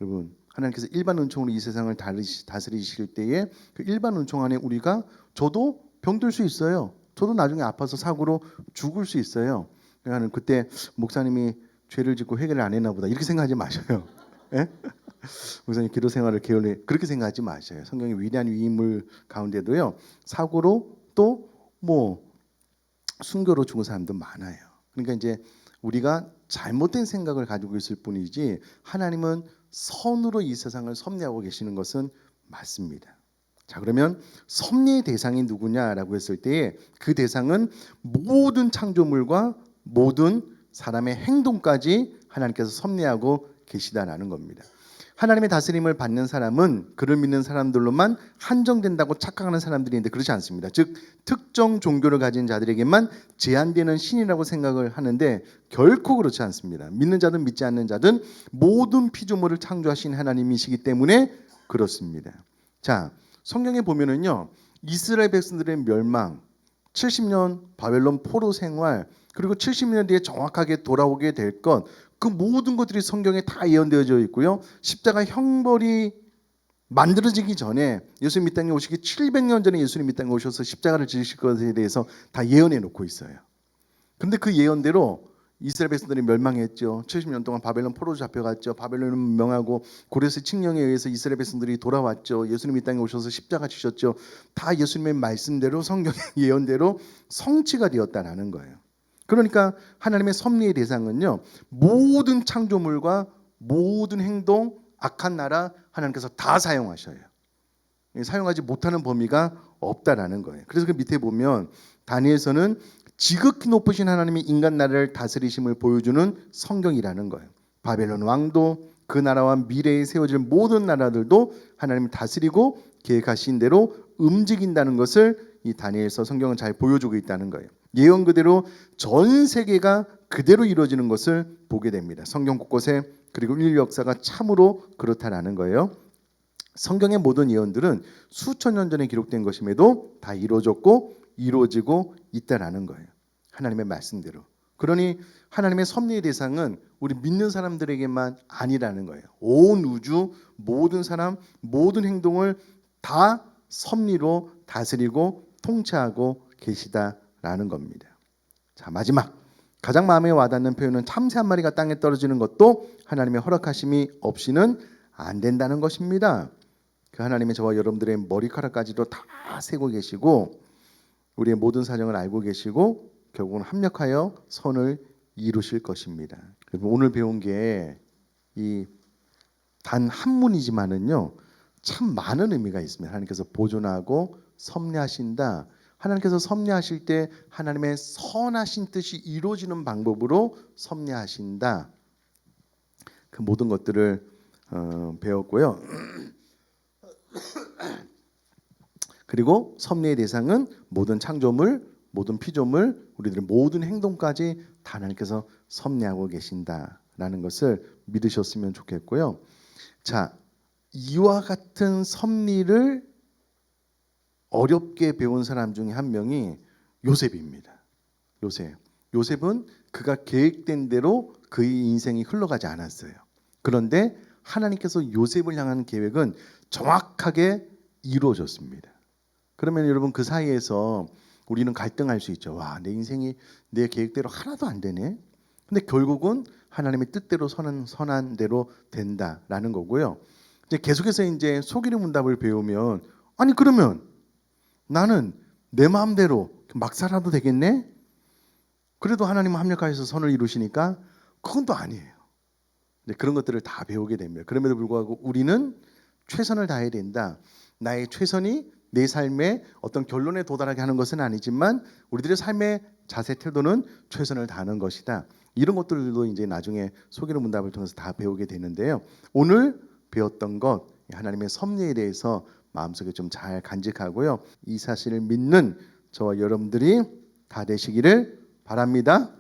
여러분 하나님께서 일반 은총으로 이 세상을 다스리실 때에 그 일반 은총 안에 우리가, 저도 병들 수 있어요. 저도 나중에 아파서 사고로 죽을 수 있어요. 그러니까 그때 목사님이 죄를 짓고 회개를 안 했나 보다 이렇게 생각하지 마셔요. 예? 목사님 기도 생활을 게을리 그렇게 생각하지 마셔요. 성경의 위대한 위인물 가운데도요 사고로 또 순교로 죽은 사람도 많아요. 그러니까 이제 우리가 잘못된 생각을 가지고 있을 뿐이지 하나님은 선으로 이 세상을 섭리하고 계시는 것은 맞습니다. 자, 그러면 섭리의 대상이 누구냐라고 했을 때 그 대상은 모든 창조물과 모든 사람의 행동까지 하나님께서 섭리하고 계시다라는 겁니다. 하나님의 다스림을 받는 사람은 그를 믿는 사람들로만 한정된다고 착각하는 사람들이 있는데 그렇지 않습니다. 즉 특정 종교를 가진 자들에게만 제한되는 신이라고 생각을 하는데 결코 그렇지 않습니다. 믿는 자든 믿지 않는 자든 모든 피조물을 창조하신 하나님이시기 때문에 그렇습니다. 자, 성경에 보면은요 이스라엘 백성들의 멸망, 70년 바벨론 포로 생활, 그리고 70년 뒤에 정확하게 돌아오게 될 것, 그 모든 것들이 성경에 다 예언되어져 있고요. 십자가 형벌이 만들어지기 전에 예수님 이 땅에 오시기 700년 전에 예수님 이 땅에 오셔서 십자가를 지실 것에 대해서 다 예언해 놓고 있어요. 그런데 그 예언대로 이스라엘 백성들이 멸망했죠. 70년 동안 바벨론 포로로 잡혀갔죠. 바벨론은 명하고 고레스 칙령에 의해서 이스라엘 백성들이 돌아왔죠. 예수님 이 땅에 오셔서 십자가 지셨죠. 다 예수님의 말씀대로 성경의 예언대로 성취가 되었다는 거예요. 그러니까 하나님의 섭리의 대상은요 모든 창조물과 모든 행동, 악한 나라 하나님께서 다 사용하셔요. 사용하지 못하는 범위가 없다라는 거예요. 그래서 그 밑에 보면 다니엘서는 지극히 높으신 하나님이 인간 나라를 다스리심을 보여주는 성경이라는 거예요. 바벨론 왕도 그 나라와 미래에 세워질 모든 나라들도 하나님이 다스리고 계획하신 대로 움직인다는 것을 이 다니엘서 성경은 잘 보여주고 있다는 거예요. 예언 그대로 전 세계가 그대로 이루어지는 것을 보게 됩니다. 성경 곳곳에. 그리고 인류 역사가 참으로 그렇다라는 거예요. 성경의 모든 예언들은 수천 년 전에 기록된 것임에도 다 이루어졌고 이루어지고 있다라는 거예요. 하나님의 말씀대로. 그러니 하나님의 섭리의 대상은 우리 믿는 사람들에게만 아니라는 거예요. 온 우주 모든 사람 모든 행동을 다 섭리로 다스리고 통치하고 계시다라는 겁니다. 자, 마지막 가장 마음에 와닿는 표현은 참새 한 마리가 땅에 떨어지는 것도 하나님의 허락하심이 없이는 안 된다는 것입니다. 그 하나님의 저와 여러분들의 머리카락까지도 다 세고 계시고 우리의 모든 사정을 알고 계시고 결국은 합력하여 선을 이루실 것입니다. 오늘 배운 게 이 단 한문이지만은요 참 많은 의미가 있습니다. 하나님께서 보존하고 섭리하신다. 하나님께서 섭리하실 때 하나님의 선하신 뜻이 이루어지는 방법으로 섭리하신다. 그 모든 것들을 배웠고요. 그리고 섭리의 대상은 모든 창조물, 모든 피조물, 우리들의 모든 행동까지 다 하나님께서 섭리하고 계신다라는 것을 믿으셨으면 좋겠고요. 자, 이와 같은 섭리를 어렵게 배운 사람 중에 한 명이 요셉입니다. 요셉은 그가 계획된 대로 그의 인생이 흘러가지 않았어요. 그런데 하나님께서 요셉을 향한 계획은 정확하게 이루어졌습니다. 그러면 여러분 그 사이에서 우리는 갈등할 수 있죠. 와, 내 인생이 내 계획대로 하나도 안 되네. 근데 결국은 하나님의 뜻대로 선한 대로 된다라는 거고요. 이제 계속해서 이제 속이는 문답을 배우면 아니 그러면 나는 내 마음대로 막 살아도 되겠네? 그래도 하나님은 합력하셔서 선을 이루시니까 그건 또 아니에요. 그런 것들을 다 배우게 됩니다. 그럼에도 불구하고 우리는 최선을 다해야 된다. 나의 최선이 내 삶의 어떤 결론에 도달하게 하는 것은 아니지만 우리들의 삶의 자세 태도는 최선을 다하는 것이다. 이런 것들도 이제 나중에 소개로 문답을 통해서 다 배우게 되는데요. 오늘 배웠던 것 하나님의 섭리에 대해서 마음속에 좀 잘 간직하고요. 이 사실을 믿는 저와 여러분들이 다 되시기를 바랍니다.